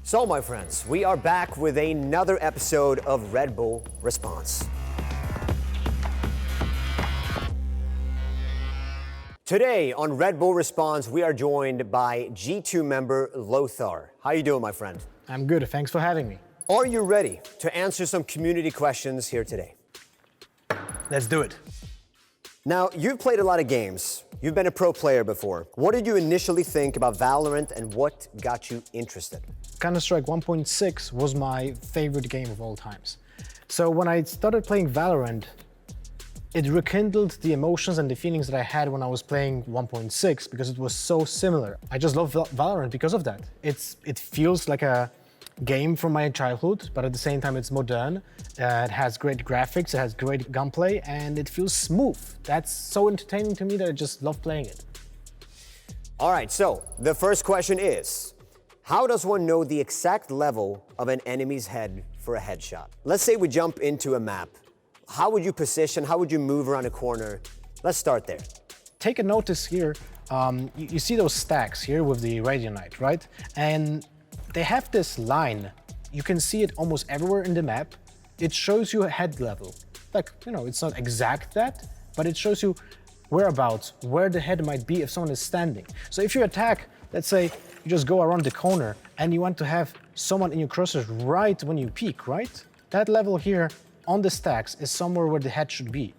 So, my friends, we are back with another episode of Red Bull Response. Today on Red Bull Response, we are joined by G2 member Lothar. How you doing, my friend? I'm good, thanks for having me. Are you ready to answer some community questions here today? Let's do it. Now, you've played a lot of games. You've been a pro player before. What did you initially think about Valorant and what got you interested? Counter-Strike 1.6 was my favorite game of all times. So when I started playing Valorant, it rekindled the emotions and the feelings that I had when I was playing 1.6 because it was so similar. I just love Valorant because of that. It feels like a game from my childhood, but at the same time it's modern. It has great graphics, it has great gunplay, and it feels smooth. That's so entertaining to me that I just love playing it. All right, so the first question is, how does one know the exact level of an enemy's head for a headshot? Let's say we jump into a map. How would you position, how would you move around a corner? Let's start there. Take a notice here, you see those stacks here with the radionite, right? And they have this line. You can see it almost everywhere in the map. It shows you a head level. Like, it's not exact that, but it shows you whereabouts, where the head might be if someone is standing. So if you attack, let's say you just go around the corner and you want to have someone in your crosshairs right when you peek, right? That level here on the stacks is somewhere where the head should be.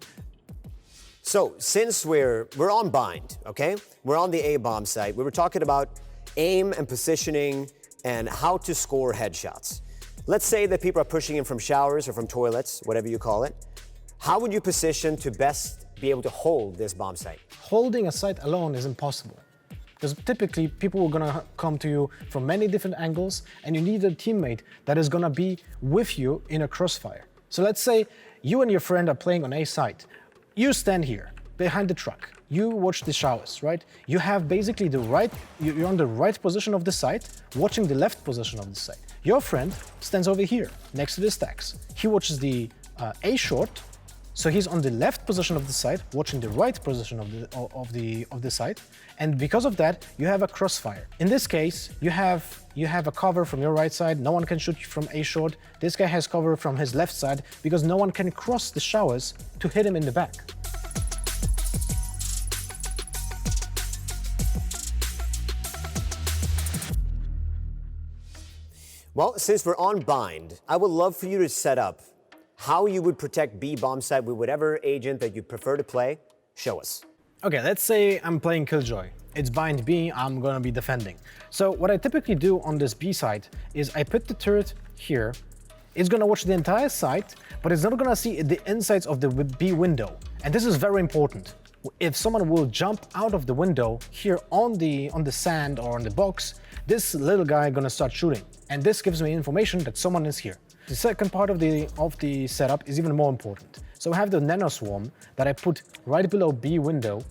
So since we're on bind, okay? We're on the A-bomb site. We were talking about aim and positioning and how to score headshots. Let's say that people are pushing in from showers or from toilets, whatever you call it. How would you position to best be able to hold this bomb site? Holding a site alone is impossible. Because typically people are gonna come to you from many different angles and you need a teammate that is gonna be with you in a crossfire. So let's say you and your friend are playing on A site. You stand here behind the truck. You watch the showers, right? You have basically you're on the right position of the site, watching the left position of the site. Your friend stands over here next to the stacks. He watches the A short. So he's on the left position of the site, watching the right position of the site, and because of that, you have a crossfire. In this case, you have a cover from your right side. No one can shoot you from A short. This guy has cover from his left side because no one can cross the showers to hit him in the back. Well, since we're on bind, I would love for you to set up how you would protect B bomb site with whatever agent that you prefer to play. Show us. Okay, let's say I'm playing Killjoy. It's bind B, I'm gonna be defending. So what I typically do on this B site is I put the turret here. It's gonna watch the entire site, but it's not gonna see the insides of the B window. And this is very important. If someone will jump out of the window here on the sand or on the box, this little guy gonna start shooting. And this gives me information that someone is here. The second part of the setup is even more important. So I have the nano swarm that I put right below B window,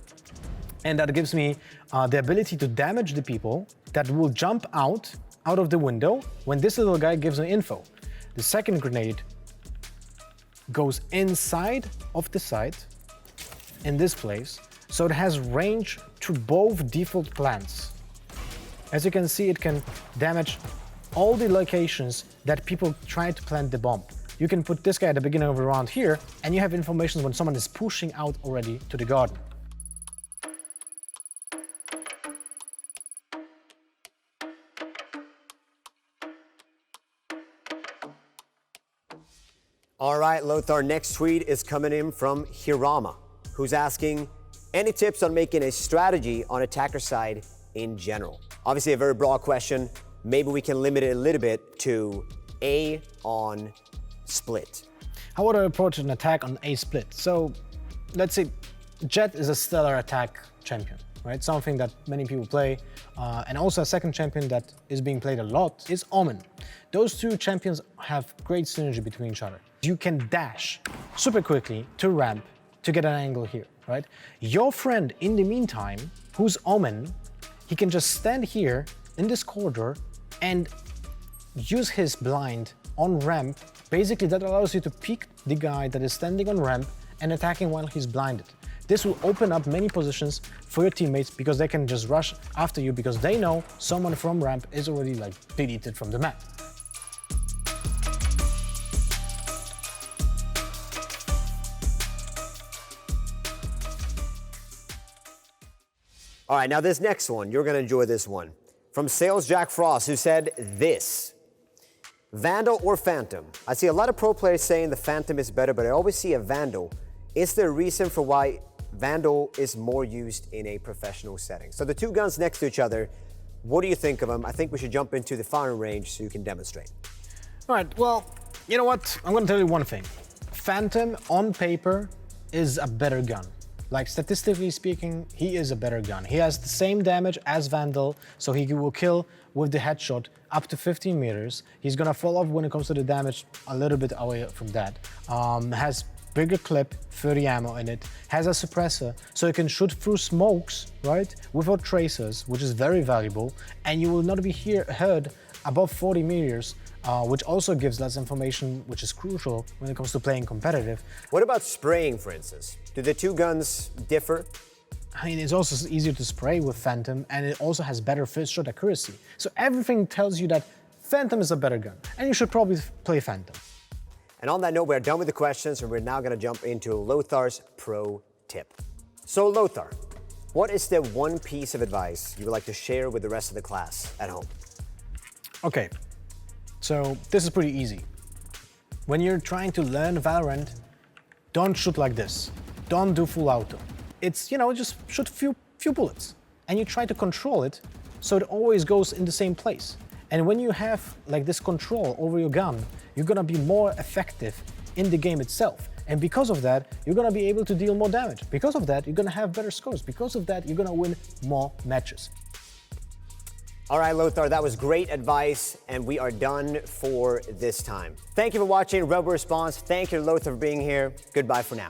and that gives me the ability to damage the people that will jump out of the window when this little guy gives me info. The second grenade goes inside of the site in this place, so it has range to both default plants. As you can see, it can damage all the locations that people try to plant the bomb. You can put this guy at the beginning of the round here, and you have information when someone is pushing out already to the garden. All right, Lothar, next tweet is coming in from Hirama, who's asking, any tips on making a strategy on attacker side in general? Obviously a very broad question. Maybe we can limit it a little bit to A on split. How would I approach an attack on A split? So let's say Jett is a stellar attack champion, right? Something that many people play. And also a second champion that is being played a lot is Omen. Those two champions have great synergy between each other. You can dash super quickly to ramp to get an angle here, right? Your friend, in the meantime, who's Omen, he can just stand here in this corridor and use his blind on ramp. Basically, that allows you to peek the guy that is standing on ramp and attacking while he's blinded. This will open up many positions for your teammates because they can just rush after you because they know someone from ramp is already like deleted from the map. All right, now this next one, you're gonna enjoy this one. From Sales Jack Frost, who said this: Vandal or Phantom? I see a lot of pro players saying the Phantom is better, but I always see a Vandal. Is there a reason for why Vandal is more used in a professional setting? So the two guns next to each other, what do you think of them? I think we should jump into the firing range so you can demonstrate. All right, well, you know what? I'm gonna tell you one thing. Phantom, on paper, is a better gun. Like, statistically speaking, he is a better gun. He has the same damage as Vandal, so he will kill with the headshot up to 15 meters. He's gonna fall off when it comes to the damage a little bit away from that. Has bigger clip, 30 ammo in it, has a suppressor, so you can shoot through smokes, right, without tracers, which is very valuable, and you will not be heard above 40 meters, which also gives less information, which is crucial when it comes to playing competitive. What about spraying, for instance? Do the two guns differ? I mean, it's also easier to spray with Phantom, and it also has better first shot accuracy. So everything tells you that Phantom is a better gun, and you should probably play Phantom. And on that note, we're done with the questions, and we're now gonna jump into Lothar's pro tip. So Lothar, what is the one piece of advice you would like to share with the rest of the class at home? Okay, so this is pretty easy. When you're trying to learn Valorant, don't shoot like this. Don't do full auto. It's, just shoot few bullets. And you try to control it so it always goes in the same place. And when you have like this control over your gun, you're gonna be more effective in the game itself. And because of that, you're gonna be able to deal more damage. Because of that, you're gonna have better scores. Because of that, you're gonna win more matches. All right, Lothar, that was great advice, and we are done for this time. Thank you for watching Rebel Response. Thank you, Lothar, for being here. Goodbye for now.